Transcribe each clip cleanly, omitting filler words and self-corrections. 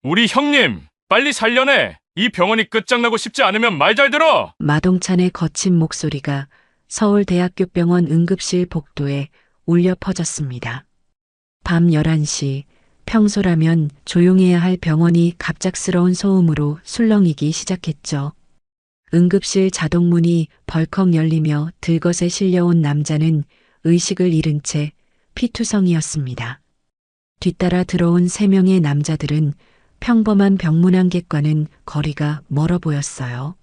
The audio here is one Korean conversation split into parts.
우리 형님, 빨리 살려내. 이 병원이 끝장나고 싶지 않으면 말 잘 들어. 마동찬의 거친 목소리가 서울대학교병원 응급실 복도에 울려 퍼졌습니다. 밤 11시, 평소라면 조용해야 할 병원이 갑작스러운 소음으로 술렁이기 시작했죠. 응급실 자동문이 벌컥 열리며 들것에 실려온 남자는 의식을 잃은 채 피투성이었습니다. 뒤따라 들어온 3명의 남자들은 평범한 병문안객과는 거리가 멀어 보였어요.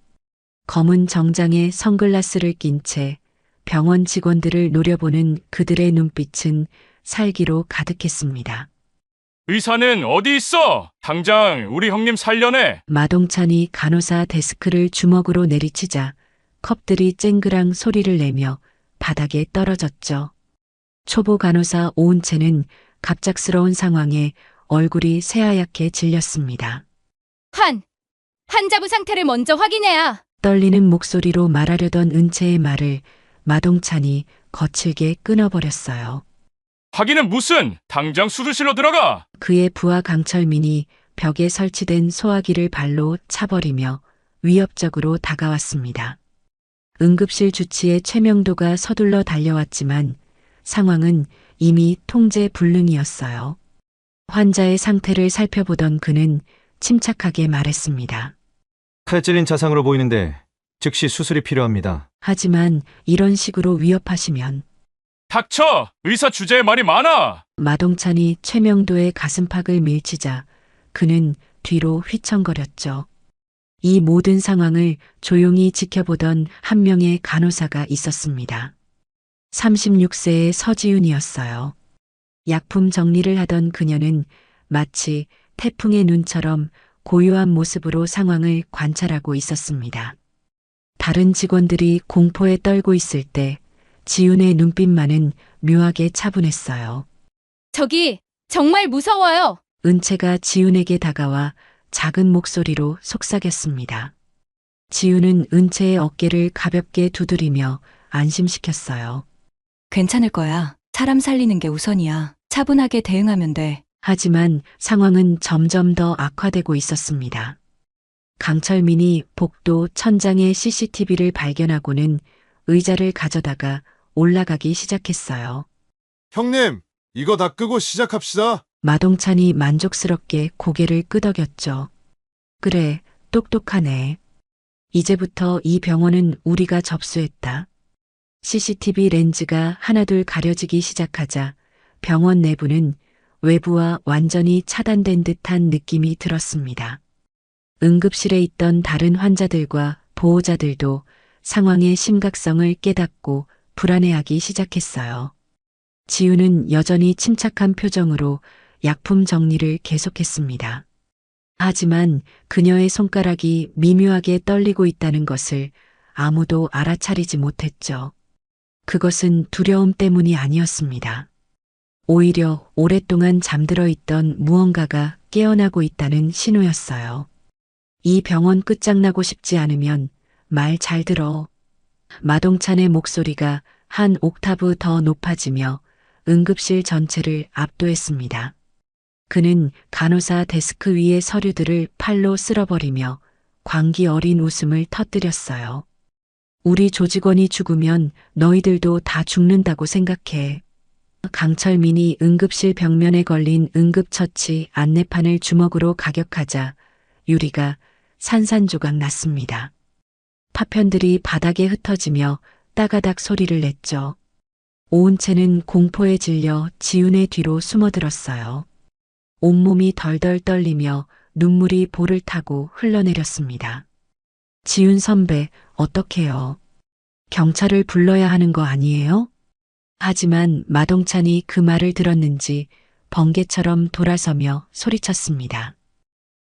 검은 정장에 선글라스를 낀 채 병원 직원들을 노려보는 그들의 눈빛은 살기로 가득했습니다. 의사는 어디 있어? 당장 우리 형님 살려내. 마동찬이 간호사 데스크를 주먹으로 내리치자 컵들이 쨍그랑 소리를 내며 바닥에 떨어졌죠. 초보 간호사 오은채는 갑작스러운 상황에 얼굴이 새하얗게 질렸습니다. 환자부 상태를 먼저 확인해야. 떨리는 목소리로 말하려던 은채의 말을 마동찬이 거칠게 끊어버렸어요. 확인은 무슨? 당장 수술실로 들어가. 그의 부하 강철민이 벽에 설치된 소화기를 발로 차버리며 위협적으로 다가왔습니다. 응급실 주치의 최명도가 서둘러 달려왔지만 상황은 이미 통제 불능이었어요. 환자의 상태를 살펴보던 그는 침착하게 말했습니다. 칼 찔린 자상으로 보이는데 즉시 수술이 필요합니다. 하지만 이런 식으로 위협하시면 닥쳐! 의사 주제에 말이 많아. 마동찬이 최명도의 가슴팍을 밀치자 그는 뒤로 휘청거렸죠. 이 모든 상황을 조용히 지켜보던 한 명의 간호사가 있었습니다. 36세의 서지윤이었어요. 약품 정리를 하던 그녀는 마치 태풍의 눈처럼 고요한 모습으로 상황을 관찰하고 있었습니다. 다른 직원들이 공포에 떨고 있을 때 지윤의 눈빛만은 묘하게 차분했어요. 저기, 정말 무서워요. 은채가 지윤에게 다가와 작은 목소리로 속삭였습니다. 지윤은 은채의 어깨를 가볍게 두드리며 안심시켰어요. 괜찮을 거야. 사람 살리는 게 우선이야. 차분하게 대응하면 돼. 하지만 상황은 점점 더 악화되고 있었습니다. 강철민이 복도 천장의 CCTV를 발견하고는 의자를 가져다가 올라가기 시작했어요. 형님, 이거 다 끄고 시작합시다. 마동찬이 만족스럽게 고개를 끄덕였죠. 그래, 똑똑하네. 이제부터 이 병원은 우리가 접수했다. CCTV 렌즈가 하나둘 가려지기 시작하자 병원 내부는 외부와 완전히 차단된 듯한 느낌이 들었습니다. 응급실에 있던 다른 환자들과 보호자들도 상황의 심각성을 깨닫고 불안해하기 시작했어요. 지우는 여전히 침착한 표정으로 약품 정리를 계속했습니다. 하지만 그녀의 손가락이 미묘하게 떨리고 있다는 것을 아무도 알아차리지 못했죠. 그것은 두려움 때문이 아니었습니다. 오히려 오랫동안 잠들어 있던 무언가가 깨어나고 있다는 신호였어요. 이 병원 끝장나고 싶지 않으면 말 잘 들어. 마동찬의 목소리가 한 옥타브 더 높아지며 응급실 전체를 압도했습니다. 그는 간호사 데스크 위의 서류들을 팔로 쓸어버리며 광기 어린 웃음을 터뜨렸어요. 우리 조직원이 죽으면 너희들도 다 죽는다고 생각해. 강철민이 응급실 벽면에 걸린 응급처치 안내판을 주먹으로 가격하자 유리가 산산조각 났습니다. 파편들이 바닥에 흩어지며 따가닥 소리를 냈죠. 오은채는 공포에 질려 지윤의 뒤로 숨어들었어요. 온몸이 덜덜 떨리며 눈물이 볼을 타고 흘러내렸습니다. 지윤 선배, 어떡해요? 경찰을 불러야 하는 거 아니에요? 하지만 마동찬이 그 말을 들었는지 번개처럼 돌아서며 소리쳤습니다.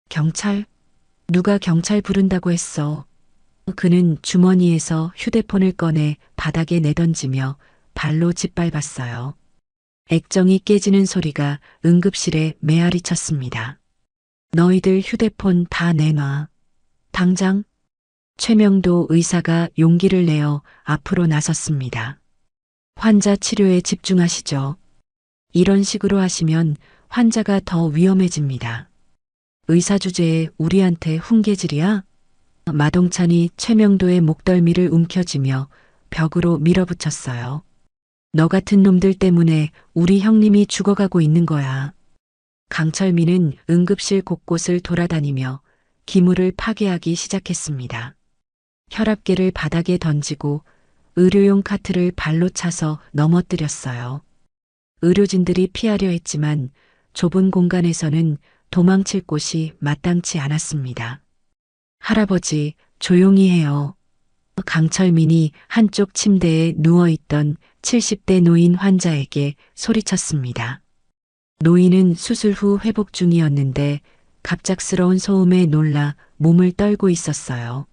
경찰? 누가 경찰 부른다고 했어? 그는 주머니에서 휴대폰을 꺼내 바닥에 내던지며 발로 짓밟았어요. 액정이 깨지는 소리가 응급실에 메아리 쳤습니다. 너희들 휴대폰 다 내놔. 당장. 최명도 의사가 용기를 내어 앞으로 나섰습니다. 환자 치료에 집중하시죠. 이런 식으로 하시면 환자가 더 위험해집니다. 의사 주제에 우리한테 훈계질이야? 마동찬이 최명도의 목덜미를 움켜쥐며 벽으로 밀어붙였어요. 너 같은 놈들 때문에 우리 형님이 죽어가고 있는 거야. 강철민은 응급실 곳곳을 돌아다니며 기물을 파괴하기 시작했습니다. 혈압계를 바닥에 던지고 의료용 카트를 발로 차서 넘어뜨렸어요. 의료진들이 피하려 했지만 좁은 공간에서는 도망칠 곳이 마땅치 않았습니다. 할아버지, 조용히 해요. 강철민이 한쪽 침대에 누워있던 70대 노인 환자에게 소리쳤습니다. 노인은 수술 후 회복 중이었는데 갑작스러운 소음에 놀라 몸을 떨고 있었어요.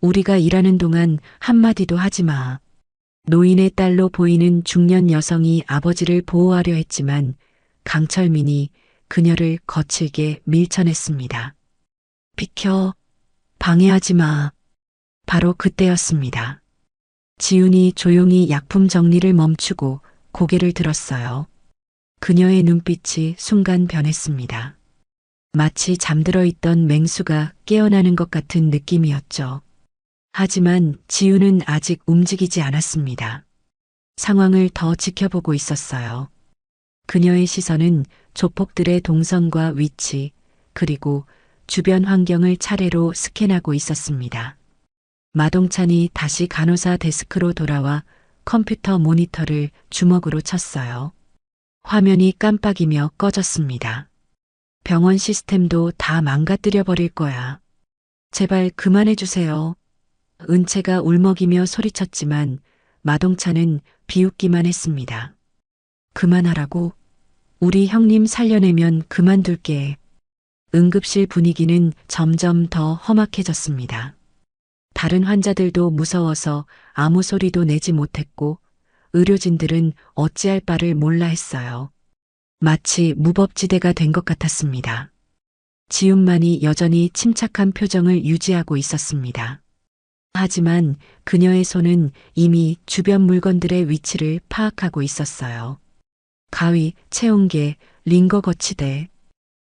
우리가 일하는 동안 한마디도 하지 마. 노인의 딸로 보이는 중년 여성이 아버지를 보호하려 했지만 강철민이 그녀를 거칠게 밀쳐냈습니다. 비켜. 방해하지 마. 바로 그때였습니다. 지훈이 조용히 약품 정리를 멈추고 고개를 들었어요. 그녀의 눈빛이 순간 변했습니다. 마치 잠들어 있던 맹수가 깨어나는 것 같은 느낌이었죠. 하지만 지훈은 아직 움직이지 않았습니다. 상황을 더 지켜보고 있었어요. 그녀의 시선은 조폭들의 동선과 위치, 그리고 주변 환경을 차례로 스캔하고 있었습니다. 마동찬이 다시 간호사 데스크로 돌아와 컴퓨터 모니터를 주먹으로 쳤어요. 화면이 깜빡이며 꺼졌습니다. 병원 시스템도 다 망가뜨려 버릴 거야. 제발 그만해주세요. 은채가 울먹이며 소리쳤지만 마동찬은 비웃기만 했습니다. 그만하라고? 우리 형님 살려내면 그만둘게. 응급실 분위기는 점점 더 험악해졌습니다. 다른 환자들도 무서워서 아무 소리도 내지 못했고 의료진들은 어찌할 바를 몰라 했어요. 마치 무법지대가 된 것 같았습니다. 지훈만이 여전히 침착한 표정을 유지하고 있었습니다. 하지만 그녀의 손은 이미 주변 물건들의 위치를 파악하고 있었어요. 가위, 체온계, 링거 거치대.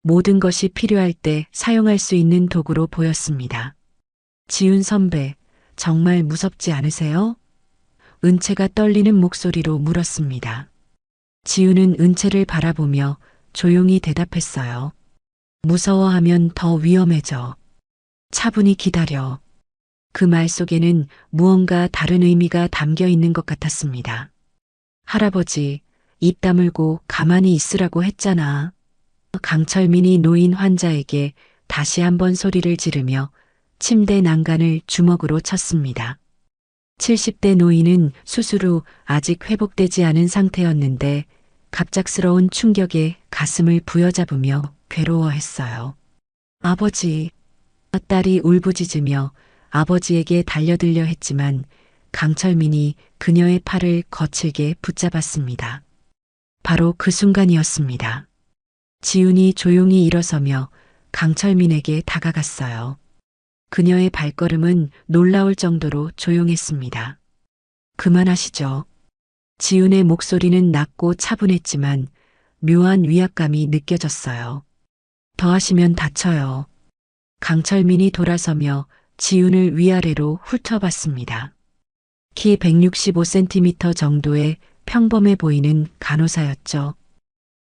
모든 것이 필요할 때 사용할 수 있는 도구로 보였습니다. 지훈 선배, 정말 무섭지 않으세요? 은채가 떨리는 목소리로 물었습니다. 지훈은 은채를 바라보며 조용히 대답했어요. 무서워하면 더 위험해져. 차분히 기다려. 그 말 속에는 무언가 다른 의미가 담겨 있는 것 같았습니다. 할아버지, 입 다물고 가만히 있으라고 했잖아. 강철민이 노인 환자에게 다시 한번 소리를 지르며 침대 난간을 주먹으로 쳤습니다. 70대 노인은 수술 후 아직 회복되지 않은 상태였는데 갑작스러운 충격에 가슴을 부여잡으며 괴로워했어요. 아버지, 딸이 울부짖으며 아버지에게 달려들려 했지만 강철민이 그녀의 팔을 거칠게 붙잡았습니다. 바로 그 순간이었습니다. 지훈이 조용히 일어서며 강철민에게 다가갔어요. 그녀의 발걸음은 놀라울 정도로 조용했습니다. 그만하시죠. 지훈의 목소리는 낮고 차분했지만 묘한 위압감이 느껴졌어요. 더 하시면 다쳐요. 강철민이 돌아서며 지훈을 위아래로 훑어봤습니다. 키 165cm 정도의 평범해 보이는 간호사였죠.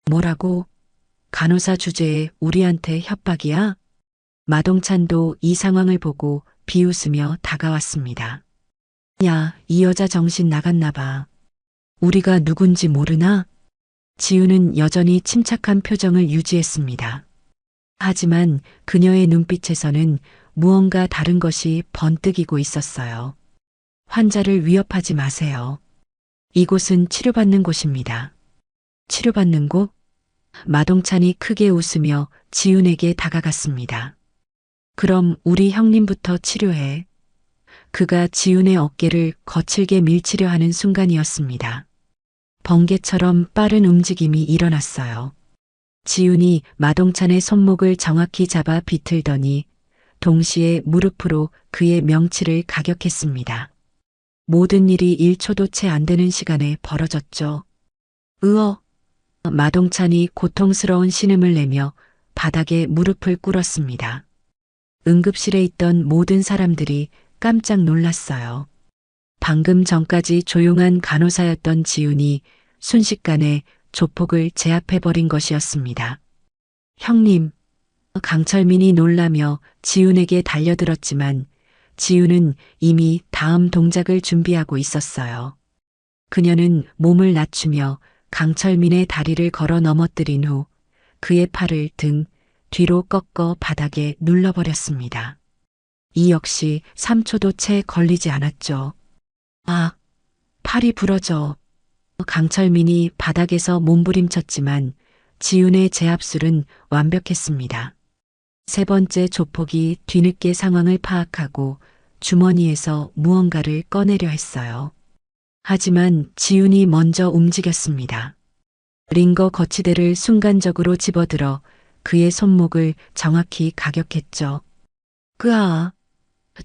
뭐라고? 간호사 주제에 우리한테 협박이야? 마동찬도 이 상황을 보고 비웃으며 다가왔습니다. 야, 이 여자 정신 나갔나 봐. 우리가 누군지 모르나? 지훈은 여전히 침착한 표정을 유지했습니다. 하지만 그녀의 눈빛에서는 무언가 다른 것이 번뜩이고 있었어요. 환자를 위협하지 마세요. 이곳은 치료받는 곳입니다. 치료받는 곳? 마동찬이 크게 웃으며 지훈에게 다가갔습니다. 그럼 우리 형님부터 치료해. 그가 지훈의 어깨를 거칠게 밀치려 하는 순간이었습니다. 번개처럼 빠른 움직임이 일어났어요. 지훈이 마동찬의 손목을 정확히 잡아 비틀더니 동시에 무릎으로 그의 명치를 가격했습니다. 모든 일이 1초도 채 안 되는 시간에 벌어졌죠. 마동찬이 고통스러운 신음을 내며 바닥에 무릎을 꿇었습니다. 응급실에 있던 모든 사람들이 깜짝 놀랐어요. 방금 전까지 조용한 간호사였던 지훈이 순식간에 조폭을 제압해버린 것이었습니다. 형님, 강철민이 놀라며 지훈에게 달려들었지만 지훈은 이미 다음 동작을 준비하고 있었어요. 그녀는 몸을 낮추며 강철민의 다리를 걸어 넘어뜨린 후 그의 팔을 등 뒤로 꺾어 바닥에 눌러버렸습니다. 이 역시 3초도 채 걸리지 않았죠. 아, 팔이 부러져. 강철민이 바닥에서 몸부림쳤지만 지훈의 제압술은 완벽했습니다. 세 번째 조폭이 뒤늦게 상황을 파악하고 주머니에서 무언가를 꺼내려 했어요. 하지만 지훈이 먼저 움직였습니다. 링거 거치대를 순간적으로 집어들어 그의 손목을 정확히 가격했죠. 으아!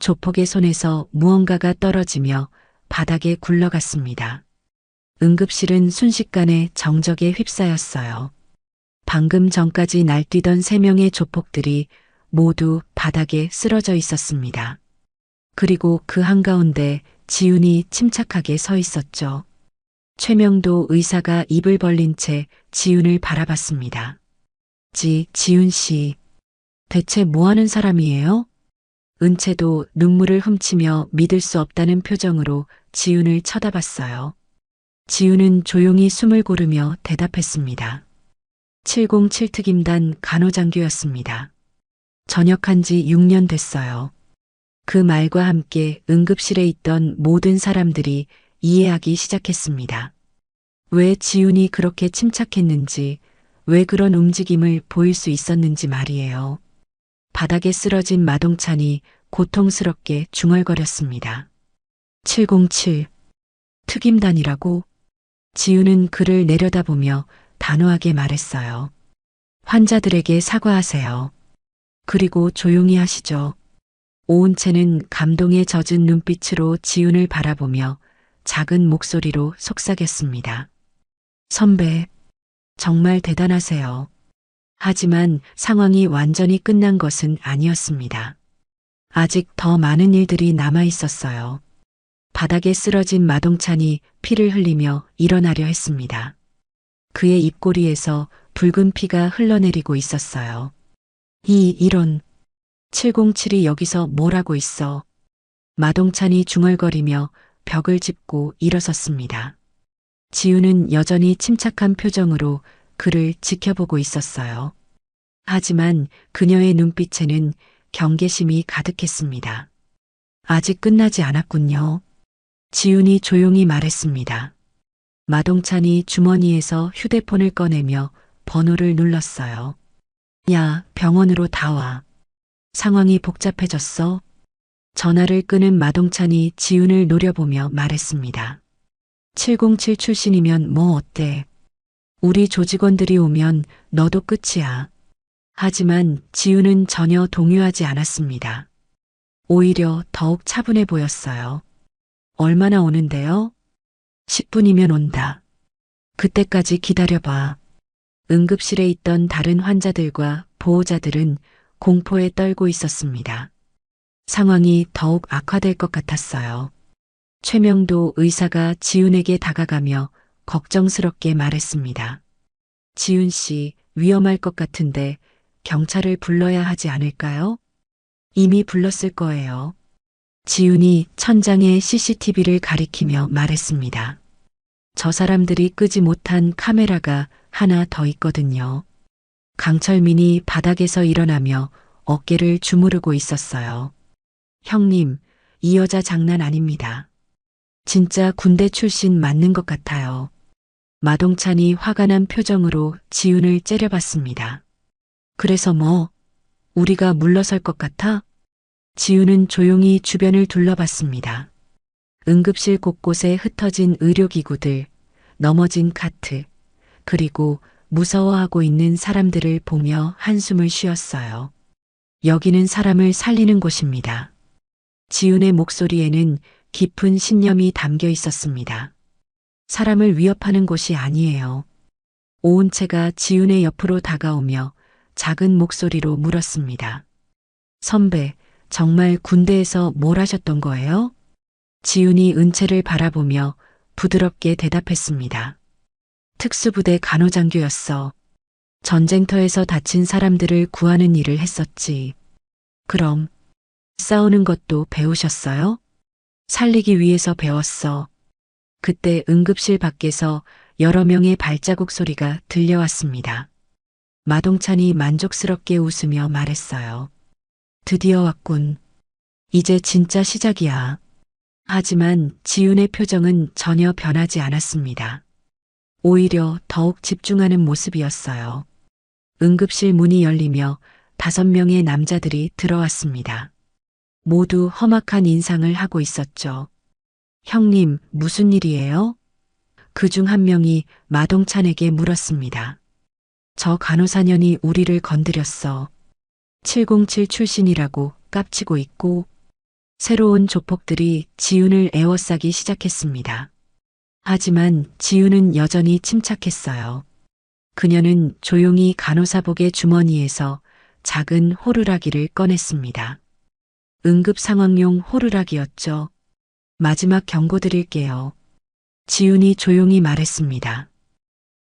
조폭의 손에서 무언가가 떨어지며 바닥에 굴러갔습니다. 응급실은 순식간에 정적에 휩싸였어요. 방금 전까지 날뛰던 3명의 조폭들이 모두 바닥에 쓰러져 있었습니다. 그리고 그 한가운데 지훈이 침착하게 서 있었죠. 최명도 의사가 입을 벌린 채 지훈을 바라봤습니다. 지훈 씨, 대체 뭐 하는 사람이에요? 은채도 눈물을 훔치며 믿을 수 없다는 표정으로 지훈을 쳐다봤어요. 지훈은 조용히 숨을 고르며 대답했습니다. 707 특임단 간호장교였습니다. 전역한 지 6년 됐어요. 그 말과 함께 응급실에 있던 모든 사람들이 이해하기 시작했습니다. 왜 지훈이 그렇게 침착했는지, 왜 그런 움직임을 보일 수 있었는지 말이에요. 바닥에 쓰러진 마동찬이 고통스럽게 중얼거렸습니다. 707 특임단이라고? 지훈은 그를 내려다보며 단호하게 말했어요. 환자들에게 사과하세요. 그리고 조용히 하시죠. 오은채는 감동에 젖은 눈빛으로 지훈을 바라보며 작은 목소리로 속삭였습니다. 선배, 정말 대단하세요. 하지만 상황이 완전히 끝난 것은 아니었습니다. 아직 더 많은 일들이 남아 있었어요. 바닥에 쓰러진 마동찬이 피를 흘리며 일어나려 했습니다. 그의 입꼬리에서 붉은 피가 흘러내리고 있었어요. 이런 707이 여기서 뭘 하고 있어? 마동찬이 중얼거리며 벽을 짚고 일어섰습니다. 지훈은 여전히 침착한 표정으로 그를 지켜보고 있었어요. 하지만 그녀의 눈빛에는 경계심이 가득했습니다. 아직 끝나지 않았군요. 지훈이 조용히 말했습니다. 마동찬이 주머니에서 휴대폰을 꺼내며 번호를 눌렀어요. 야, 병원으로 다 와. 상황이 복잡해졌어. 전화를 끄는 마동찬이 지훈을 노려보며 말했습니다. 707 출신이면 뭐 어때? 우리 조직원들이 오면 너도 끝이야. 하지만 지훈은 전혀 동요하지 않았습니다. 오히려 더욱 차분해 보였어요. 얼마나 오는데요? 10분이면 온다. 그때까지 기다려봐. 응급실에 있던 다른 환자들과 보호자들은 공포에 떨고 있었습니다. 상황이 더욱 악화될 것 같았어요. 최명도 의사가 지훈에게 다가가며 걱정스럽게 말했습니다. 지훈 씨, 위험할 것 같은데 경찰을 불러야 하지 않을까요? 이미 불렀을 거예요. 지훈이 천장에 CCTV를 가리키며 말했습니다. 저 사람들이 끄지 못한 카메라가 하나 더 있거든요. 강철민이 바닥에서 일어나며 어깨를 주무르고 있었어요. 형님, 이 여자 장난 아닙니다. 진짜 군대 출신 맞는 것 같아요. 마동찬이 화가 난 표정으로 지훈을 째려봤습니다. 그래서 뭐, 우리가 물러설 것 같아? 지훈은 조용히 주변을 둘러봤습니다. 응급실 곳곳에 흩어진 의료기구들, 넘어진 카트, 그리고 무서워하고 있는 사람들을 보며 한숨을 쉬었어요. 여기는 사람을 살리는 곳입니다. 지훈의 목소리에는 깊은 신념이 담겨 있었습니다. 사람을 위협하는 곳이 아니에요. 오은채가 지훈의 옆으로 다가오며 작은 목소리로 물었습니다. 선배, 정말 군대에서 뭘 하셨던 거예요? 지훈이 은채를 바라보며 부드럽게 대답했습니다. 특수부대 간호장교였어. 전쟁터에서 다친 사람들을 구하는 일을 했었지. 그럼 싸우는 것도 배우셨어요? 살리기 위해서 배웠어. 그때 응급실 밖에서 여러 명의 발자국 소리가 들려왔습니다. 마동찬이 만족스럽게 웃으며 말했어요. 드디어 왔군. 이제 진짜 시작이야. 하지만 지훈의 표정은 전혀 변하지 않았습니다. 오히려 더욱 집중하는 모습이었어요. 응급실 문이 열리며 5명의 남자들이 들어왔습니다. 모두 험악한 인상을 하고 있었죠. 형님, 무슨 일이에요? 그중 한 명이 마동찬에게 물었습니다. 저 간호사년이 우리를 건드렸어. 707 출신이라고 깝치고 있고, 새로운 조폭들이 지훈을 에워싸기 시작했습니다. 하지만 지훈은 여전히 침착했어요. 그녀는 조용히 간호사복의 주머니에서 작은 호루라기를 꺼냈습니다. 응급 상황용 호루라기였죠. 마지막 경고 드릴게요. 지훈이 조용히 말했습니다.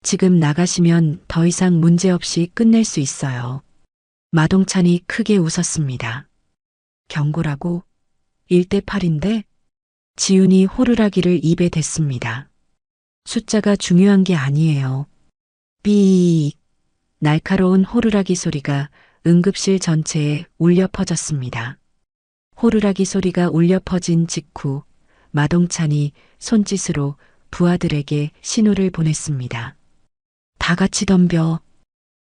지금 나가시면 더 이상 문제없이 끝낼 수 있어요. 마동찬이 크게 웃었습니다. 경고라고? 1대 8인데? 지훈이 호루라기를 입에 댔습니다. 숫자가 중요한 게 아니에요. 삐익. 날카로운 호루라기 소리가 응급실 전체에 울려 퍼졌습니다. 호루라기 소리가 울려 퍼진 직후 마동찬이 손짓으로 부하들에게 신호를 보냈습니다. 다 같이 덤벼.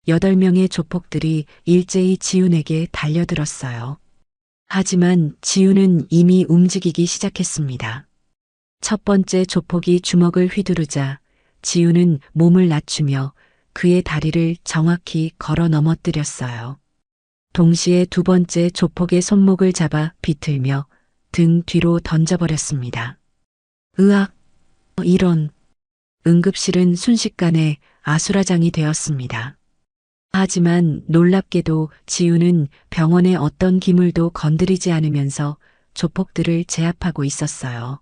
8명의 조폭들이 일제히 지훈에게 달려들었어요. 하지만 지훈은 이미 움직이기 시작했습니다. 첫 번째 조폭이 주먹을 휘두르자 지훈은 몸을 낮추며 그의 다리를 정확히 걸어 넘어뜨렸어요. 동시에 두 번째 조폭의 손목을 잡아 비틀며 등 뒤로 던져버렸습니다. 으악! 이런! 응급실은 순식간에 아수라장이 되었습니다. 하지만 놀랍게도 지훈은 병원의 어떤 기물도 건드리지 않으면서 조폭들을 제압하고 있었어요.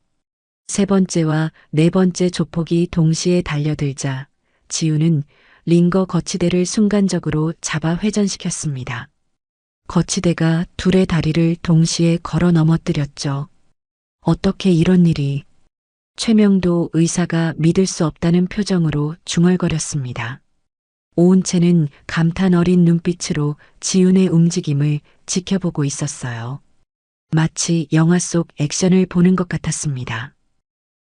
세 번째와 네 번째 조폭이 동시에 달려들자 지훈은 링거 거치대를 순간적으로 잡아 회전시켰습니다. 거치대가 둘의 다리를 동시에 걸어 넘어뜨렸죠. 어떻게 이런 일이? 최명도 의사가 믿을 수 없다는 표정으로 중얼거렸습니다. 오은채는 감탄 어린 눈빛으로 지훈의 움직임을 지켜보고 있었어요. 마치 영화 속 액션을 보는 것 같았습니다.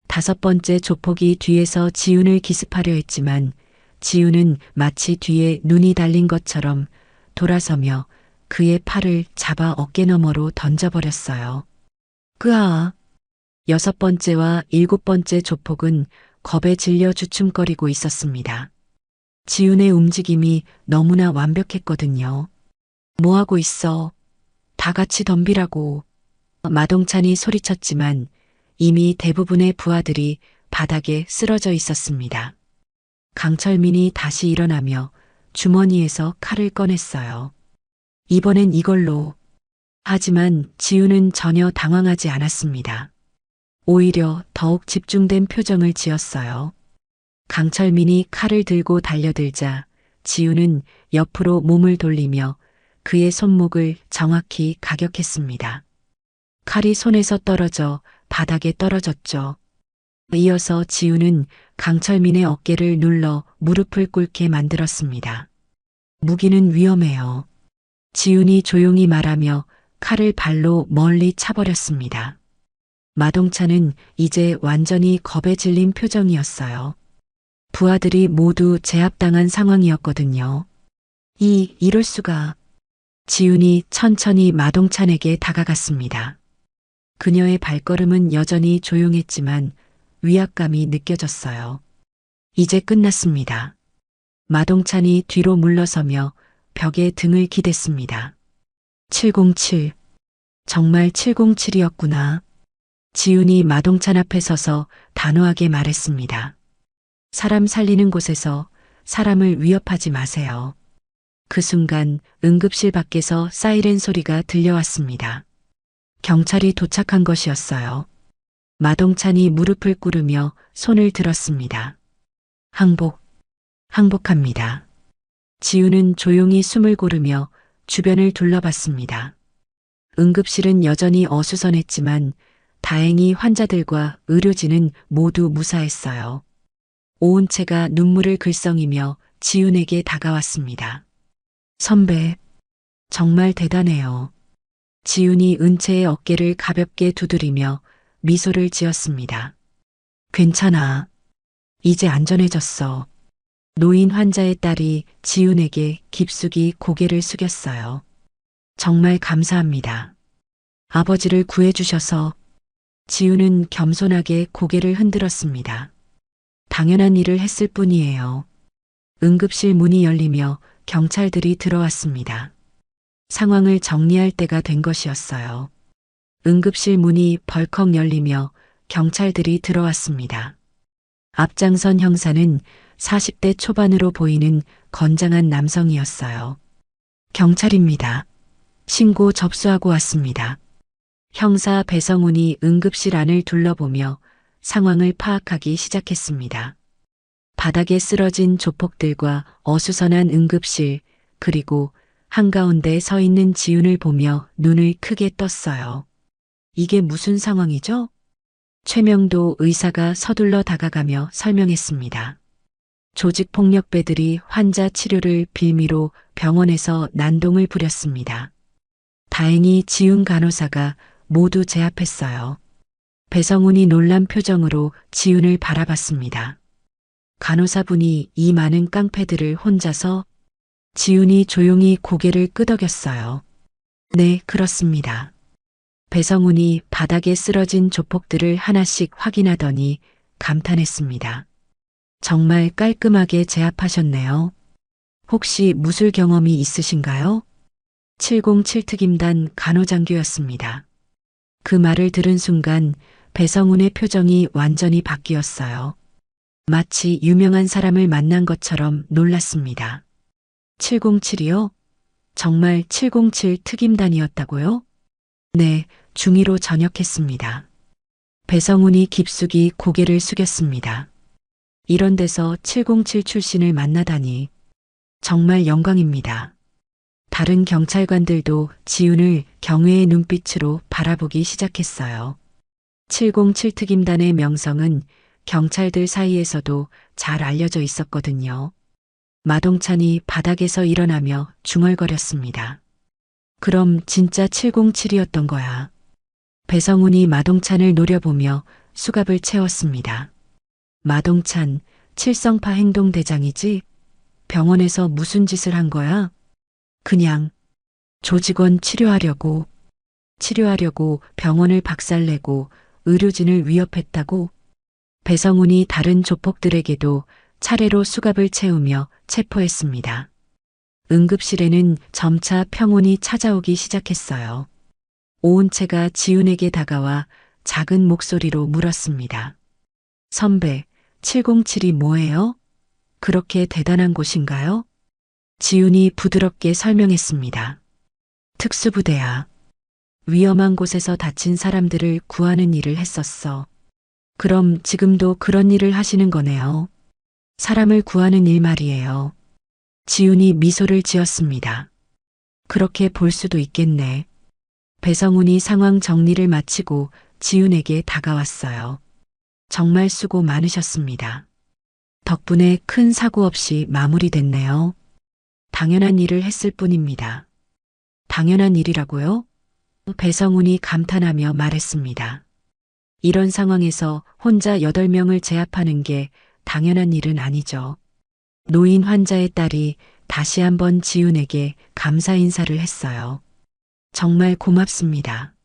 5번째 조폭이 뒤에서 지훈을 기습하려 했지만 지훈은 마치 뒤에 눈이 달린 것처럼 돌아서며 그의 팔을 잡아 어깨너머로 던져버렸어요. 끄아! 6번째와 7번째 조폭은 겁에 질려 주춤거리고 있었습니다. 지훈의 움직임이 너무나 완벽했거든요. 뭐하고 있어? 다 같이 덤비라고. 마동찬이 소리쳤지만 이미 대부분의 부하들이 바닥에 쓰러져 있었습니다. 강철민이 다시 일어나며 주머니에서 칼을 꺼냈어요. 이번엔 이걸로. 하지만 지훈은 전혀 당황하지 않았습니다. 오히려 더욱 집중된 표정을 지었어요. 강철민이 칼을 들고 달려들자 지훈은 옆으로 몸을 돌리며 그의 손목을 정확히 가격했습니다. 칼이 손에서 떨어져 바닥에 떨어졌죠. 이어서 지훈은 강철민의 어깨를 눌러 무릎을 꿇게 만들었습니다. 무기는 위험해요. 지훈이 조용히 말하며 칼을 발로 멀리 차버렸습니다. 마동찬은 이제 완전히 겁에 질린 표정이었어요. 부하들이 모두 제압당한 상황이었거든요. 이럴 수가. 지훈이 천천히 마동찬에게 다가갔습니다. 그녀의 발걸음은 여전히 조용했지만 위압감이 느껴졌어요. 이제 끝났습니다. 마동찬이 뒤로 물러서며 벽에 등을 기댔습니다. 707. 정말 707이었구나. 지훈이 마동찬 앞에 서서 단호하게 말했습니다. 사람 살리는 곳에서 사람을 위협하지 마세요. 그 순간 응급실 밖에서 사이렌 소리가 들려왔습니다. 경찰이 도착한 것이었어요. 마동찬이 무릎을 꿇으며 손을 들었습니다. 항복합니다. 지우는 조용히 숨을 고르며 주변을 둘러봤습니다. 응급실은 여전히 어수선했지만 다행히 환자들과 의료진은 모두 무사했어요. 오은채가 눈물을 글썽이며 지훈에게 다가왔습니다. 선배, 정말 대단해요. 지훈이 은채의 어깨를 가볍게 두드리며 미소를 지었습니다. 괜찮아. 이제 안전해졌어. 노인 환자의 딸이 지훈에게 깊숙이 고개를 숙였어요. 정말 감사합니다. 아버지를 구해주셔서. 지훈은 겸손하게 고개를 흔들었습니다. 당연한 일을 했을 뿐이에요. 응급실 문이 열리며 경찰들이 들어왔습니다. 상황을 정리할 때가 된 것이었어요. 응급실 문이 벌컥 열리며 경찰들이 들어왔습니다. 앞장선 형사는 40대 초반으로 보이는 건장한 남성이었어요. 경찰입니다. 신고 접수하고 왔습니다. 형사 배성훈이 응급실 안을 둘러보며 상황을 파악하기 시작했습니다. 바닥에 쓰러진 조폭들과 어수선한 응급실, 그리고 한가운데 서 있는 지훈을 보며 눈을 크게 떴어요. 이게 무슨 상황이죠? 최명도 의사가 서둘러 다가가며 설명했습니다. 조직폭력배들이 환자 치료를 빌미로 병원에서 난동을 부렸습니다. 다행히 지훈 간호사가 모두 제압했어요. 배성훈이 놀란 표정으로 지훈을 바라봤습니다. 간호사분이 이 많은 깡패들을 혼자서. 지훈이 조용히 고개를 끄덕였어요. 네, 그렇습니다. 배성훈이 바닥에 쓰러진 조폭들을 하나씩 확인하더니 감탄했습니다. 정말 깔끔하게 제압하셨네요. 혹시 무술 경험이 있으신가요? 707 특임단 간호장교였습니다. 그 말을 들은 순간 배성훈의 표정이 완전히 바뀌었어요. 마치 유명한 사람을 만난 것처럼 놀랐습니다. 707이요? 정말 707 특임단이었다고요? 네, 중위로 전역했습니다. 배성훈이 깊숙이 고개를 숙였습니다. 이런 데서 707 출신을 만나다니 정말 영광입니다. 다른 경찰관들도 지훈을 경외의 눈빛으로 바라보기 시작했어요. 707 특임단의 명성은 경찰들 사이에서도 잘 알려져 있었거든요. 마동찬이 바닥에서 일어나며 중얼거렸습니다. 그럼 진짜 707이었던 거야. 배성훈이 마동찬을 노려보며 수갑을 채웠습니다. 마동찬, 칠성파 행동대장이지? 병원에서 무슨 짓을 한 거야? 그냥 조직원 치료하려고 병원을 박살내고 의료진을 위협했다고. 배성훈이 다른 조폭들에게도 차례로 수갑을 채우며 체포했습니다. 응급실에는 점차 평온이 찾아오기 시작했어요. 오은채가 지훈에게 다가와 작은 목소리로 물었습니다. 선배, 707이 뭐예요? 그렇게 대단한 곳인가요? 지훈이 부드럽게 설명했습니다. 특수부대야. 위험한 곳에서 다친 사람들을 구하는 일을 했었어. 그럼 지금도 그런 일을 하시는 거네요. 사람을 구하는 일 말이에요. 지훈이 미소를 지었습니다. 그렇게 볼 수도 있겠네. 배성훈이 상황 정리를 마치고 지훈에게 다가왔어요. 정말 수고 많으셨습니다. 덕분에 큰 사고 없이 마무리됐네요. 당연한 일을 했을 뿐입니다. 당연한 일이라고요? 배성훈이 감탄하며 말했습니다. 이런 상황에서 혼자 8명을 제압하는 게 당연한 일은 아니죠. 노인 환자의 딸이 다시 한번 지훈에게 감사 인사를 했어요. 정말 고맙습니다.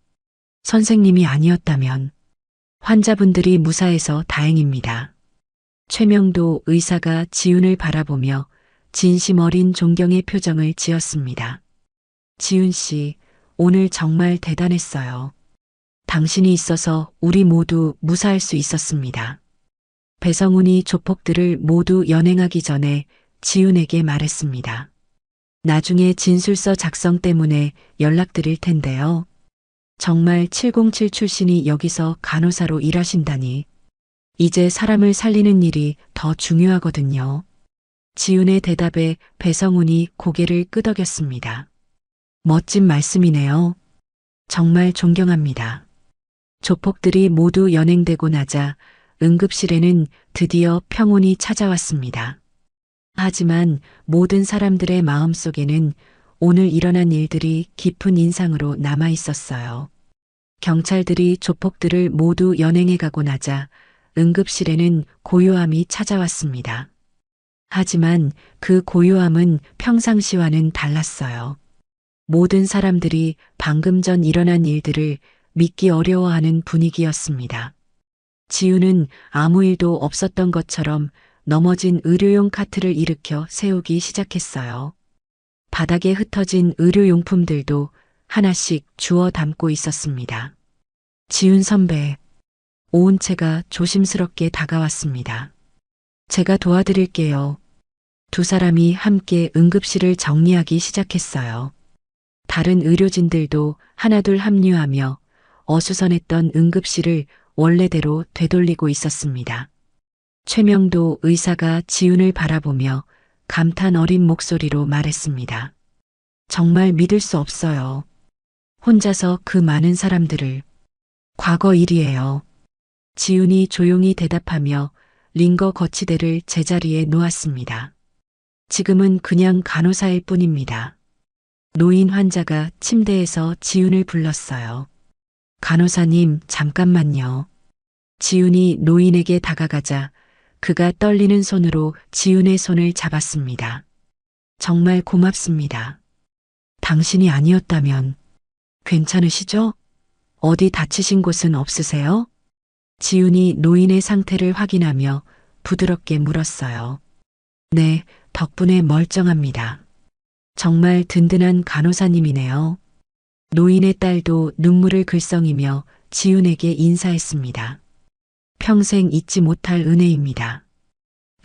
선생님이 아니었다면. 환자분들이 무사해서 다행입니다. 최명도 의사가 지훈을 바라보며 진심 어린 존경의 표정을 지었습니다. 지훈 씨, 오늘 정말 대단했어요. 당신이 있어서 우리 모두 무사할 수 있었습니다. 배성훈이 조폭들을 모두 연행하기 전에 지훈에게 말했습니다. 나중에 진술서 작성 때문에 연락드릴 텐데요. 정말 707 출신이 여기서 간호사로 일하신다니. 이제 사람을 살리는 일이 더 중요하거든요. 지훈의 대답에 배성훈이 고개를 끄덕였습니다. 멋진 말씀이네요. 정말 존경합니다. 조폭들이 모두 연행되고 나자 응급실에는 드디어 평온이 찾아왔습니다. 하지만 모든 사람들의 마음속에는 오늘 일어난 일들이 깊은 인상으로 남아 있었어요. 경찰들이 조폭들을 모두 연행해 가고 나자 응급실에는 고요함이 찾아왔습니다. 하지만 그 고요함은 평상시와는 달랐어요. 모든 사람들이 방금 전 일어난 일들을 믿기 어려워하는 분위기였습니다. 지훈은 아무 일도 없었던 것처럼 넘어진 의료용 카트를 일으켜 세우기 시작했어요. 바닥에 흩어진 의료용품들도 하나씩 주워 담고 있었습니다. 지훈 선배, 오은채가 조심스럽게 다가왔습니다. 제가 도와드릴게요. 두 사람이 함께 응급실을 정리하기 시작했어요. 다른 의료진들도 하나둘 합류하며 어수선했던 응급실을 원래대로 되돌리고 있었습니다. 최명도 의사가 지훈을 바라보며 감탄 어린 목소리로 말했습니다. 정말 믿을 수 없어요. 혼자서 그 많은 사람들을. 과거 일이에요. 지훈이 조용히 대답하며 링거 거치대를 제자리에 놓았습니다. 지금은 그냥 간호사일 뿐입니다. 노인 환자가 침대에서 지훈을 불렀어요. 간호사님, 잠깐만요. 지훈이 노인에게 다가가자 그가 떨리는 손으로 지훈의 손을 잡았습니다. 정말 고맙습니다. 당신이 아니었다면 괜찮으시죠? 어디 다치신 곳은 없으세요? 지훈이 노인의 상태를 확인하며 부드럽게 물었어요. 네, 덕분에 멀쩡합니다. 정말 든든한 간호사님이네요. 노인의 딸도 눈물을 글썽이며 지훈에게 인사했습니다. 평생 잊지 못할 은혜입니다.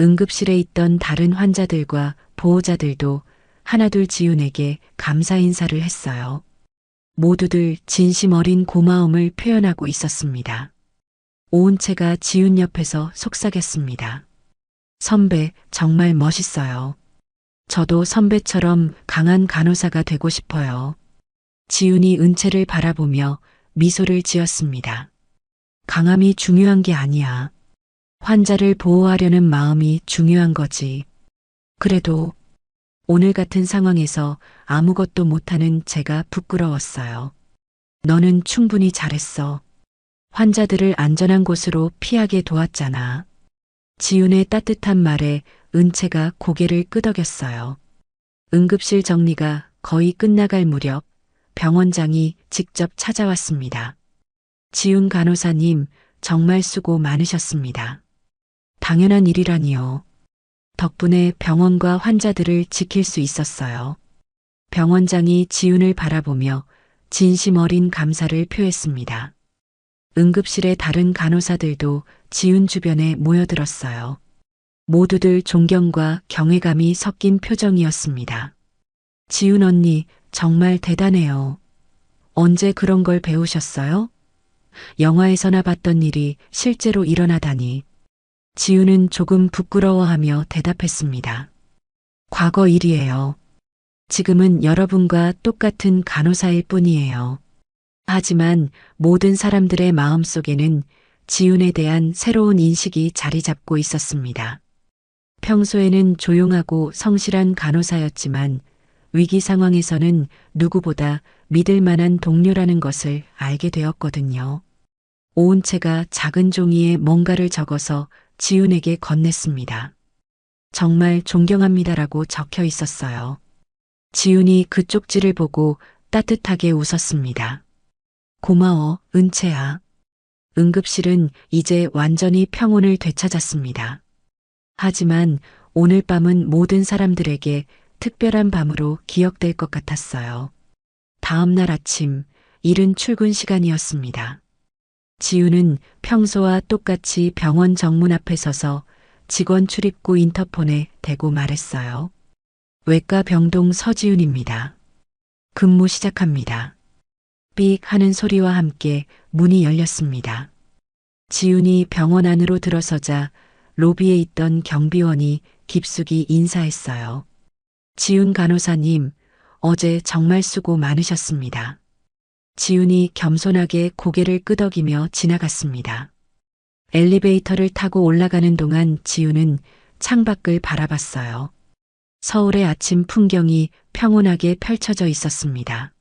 응급실에 있던 다른 환자들과 보호자들도 하나둘 지훈에게 감사 인사를 했어요. 모두들 진심 어린 고마움을 표현하고 있었습니다. 오은채가 지훈 옆에서 속삭였습니다. 선배, 정말 멋있어요. 저도 선배처럼 강한 간호사가 되고 싶어요. 지훈이 은채를 바라보며 미소를 지었습니다. 강함이 중요한 게 아니야. 환자를 보호하려는 마음이 중요한 거지. 그래도 오늘 같은 상황에서 아무것도 못하는 제가 부끄러웠어요. 너는 충분히 잘했어. 환자들을 안전한 곳으로 피하게 도왔잖아. 지훈의 따뜻한 말에 은채가 고개를 끄덕였어요. 응급실 정리가 거의 끝나갈 무렵 병원장이 직접 찾아왔습니다. 지훈 간호사님, 정말 수고 많으셨습니다. 당연한 일이라니요. 덕분에 병원과 환자들을 지킬 수 있었어요. 병원장이 지훈을 바라보며 진심 어린 감사를 표했습니다. 응급실의 다른 간호사들도 지훈 주변에 모여들었어요. 모두들 존경과 경외감이 섞인 표정이었습니다. 지훈 언니, 정말 대단해요. 언제 그런 걸 배우셨어요? 영화에서나 봤던 일이 실제로 일어나다니. 지훈은 조금 부끄러워하며 대답했습니다. 과거 일이에요. 지금은 여러분과 똑같은 간호사일 뿐이에요. 하지만 모든 사람들의 마음속에는 지훈에 대한 새로운 인식이 자리 잡고 있었습니다. 평소에는 조용하고 성실한 간호사였지만 위기 상황에서는 누구보다 믿을 만한 동료라는 것을 알게 되었거든요. 오은채가 작은 종이에 뭔가를 적어서 지훈에게 건넸습니다. 정말 존경합니다라고 적혀 있었어요. 지훈이 그 쪽지를 보고 따뜻하게 웃었습니다. 고마워, 은채야. 응급실은 이제 완전히 평온을 되찾았습니다. 하지만 오늘 밤은 모든 사람들에게 특별한 밤으로 기억될 것 같았어요. 다음 날 아침, 이른 출근 시간이었습니다. 지훈은 평소와 똑같이 병원 정문 앞에 서서 직원 출입구 인터폰에 대고 말했어요. 외과 병동 서지훈입니다. 근무 시작합니다. 삑 하는 소리와 함께 문이 열렸습니다. 지훈이 병원 안으로 들어서자 로비에 있던 경비원이 깊숙이 인사했어요. 지훈 간호사님, 어제 정말 수고 많으셨습니다. 지훈이 겸손하게 고개를 끄덕이며 지나갔습니다. 엘리베이터를 타고 올라가는 동안 지훈은 창밖을 바라봤어요. 서울의 아침 풍경이 평온하게 펼쳐져 있었습니다.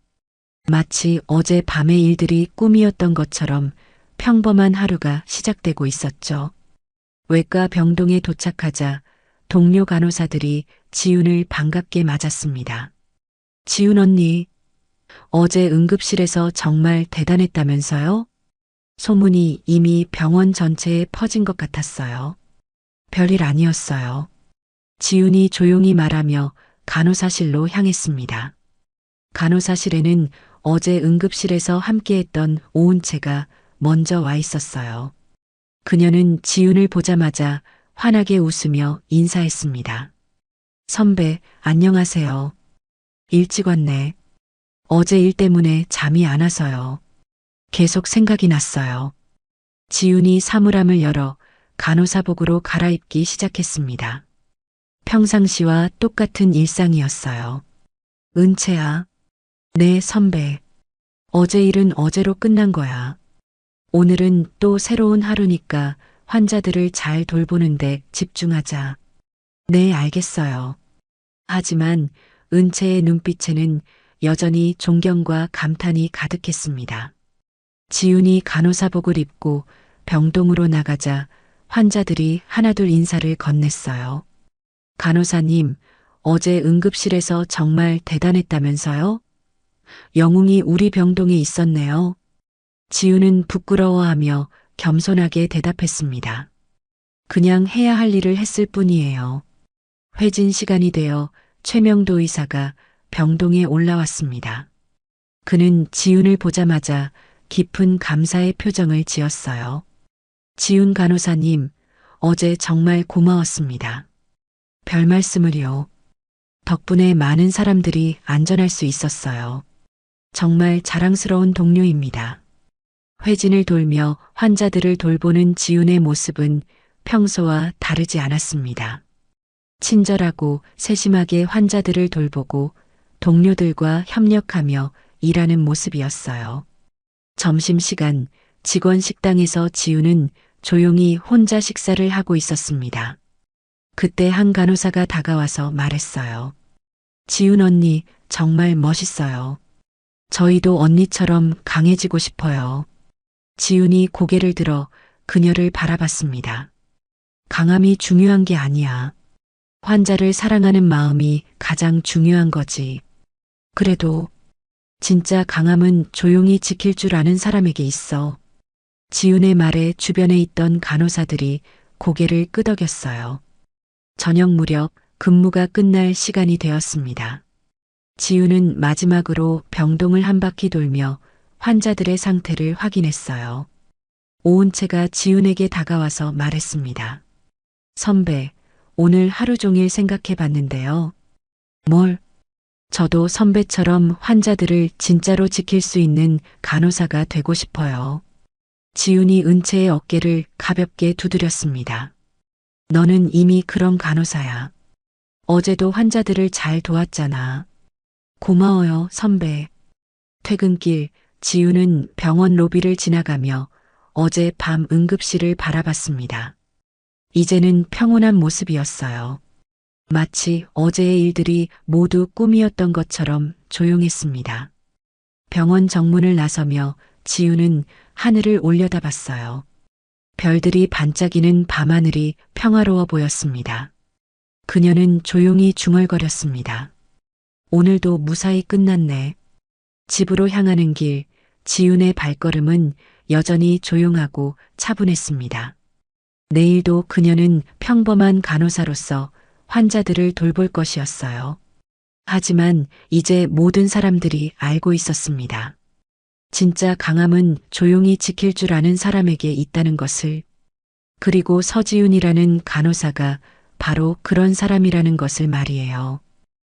마치 어제 밤의 일들이 꿈이었던 것처럼 평범한 하루가 시작되고 있었죠. 외과 병동에 도착하자 동료 간호사들이 지훈을 반갑게 맞았습니다. 지훈 언니, 어제 응급실에서 정말 대단했다면서요? 소문이 이미 병원 전체에 퍼진 것 같았어요. 별일 아니었어요. 지훈이 조용히 말하며 간호사실로 향했습니다. 간호사실에는 어제 응급실에서 함께했던 오은채가 먼저 와 있었어요. 그녀는 지훈을 보자마자 환하게 웃으며 인사했습니다. 선배, 안녕하세요. 일찍 왔네. 어제 일 때문에 잠이 안 와서요. 계속 생각이 났어요. 지훈이 사물함을 열어 간호사복으로 갈아입기 시작했습니다. 평상시와 똑같은 일상이었어요. 은채야. 네, 선배. 어제 일은 어제로 끝난 거야. 오늘은 또 새로운 하루니까 환자들을 잘 돌보는데 집중하자. 네, 알겠어요. 하지만 은채의 눈빛에는 여전히 존경과 감탄이 가득했습니다. 지훈이 간호사복을 입고 병동으로 나가자 환자들이 하나둘 인사를 건넸어요. 간호사님, 어제 응급실에서 정말 대단했다면서요? 영웅이 우리 병동에 있었네요. 지훈은 부끄러워하며 겸손하게 대답했습니다. 그냥 해야 할 일을 했을 뿐이에요. 회진 시간이 되어 최명도 의사가 병동에 올라왔습니다. 그는 지훈을 보자마자 깊은 감사의 표정을 지었어요. 지훈 간호사님, 어제 정말 고마웠습니다. 별 말씀을요. 덕분에 많은 사람들이 안전할 수 있었어요. 정말 자랑스러운 동료입니다. 회진을 돌며 환자들을 돌보는 지훈의 모습은 평소와 다르지 않았습니다. 친절하고 세심하게 환자들을 돌보고 동료들과 협력하며 일하는 모습이었어요. 점심시간 직원 식당에서 지훈은 조용히 혼자 식사를 하고 있었습니다. 그때 한 간호사가 다가와서 말했어요. 지훈 언니 정말 멋있어요. 저희도 언니처럼 강해지고 싶어요. 지훈이 고개를 들어 그녀를 바라봤습니다. 강함이 중요한 게 아니야. 환자를 사랑하는 마음이 가장 중요한 거지. 그래도 진짜 강함은 조용히 지킬 줄 아는 사람에게 있어. 지훈의 말에 주변에 있던 간호사들이 고개를 끄덕였어요. 저녁 무렵 근무가 끝날 시간이 되었습니다. 지훈은 마지막으로 병동을 한 바퀴 돌며 환자들의 상태를 확인했어요. 오은채가 지훈에게 다가와서 말했습니다. 선배, 오늘 하루 종일 생각해 봤는데요. 뭘? 저도 선배처럼 환자들을 진짜로 지킬 수 있는 간호사가 되고 싶어요. 지훈이 은채의 어깨를 가볍게 두드렸습니다. 너는 이미 그런 간호사야. 어제도 환자들을 잘 도왔잖아. 고마워요, 선배. 퇴근길 지훈은 병원 로비를 지나가며 어제 밤 응급실을 바라봤습니다. 이제는 평온한 모습이었어요. 마치 어제의 일들이 모두 꿈이었던 것처럼 조용했습니다. 병원 정문을 나서며 지훈은 하늘을 올려다봤어요. 별들이 반짝이는 밤하늘이 평화로워 보였습니다. 그녀는 조용히 중얼거렸습니다. 오늘도 무사히 끝났네. 집으로 향하는 길, 지훈의 발걸음은 여전히 조용하고 차분했습니다. 내일도 그녀는 평범한 간호사로서 환자들을 돌볼 것이었어요. 하지만 이제 모든 사람들이 알고 있었습니다. 진짜 강함은 조용히 지킬 줄 아는 사람에게 있다는 것을, 그리고 서지훈이라는 간호사가 바로 그런 사람이라는 것을 말이에요.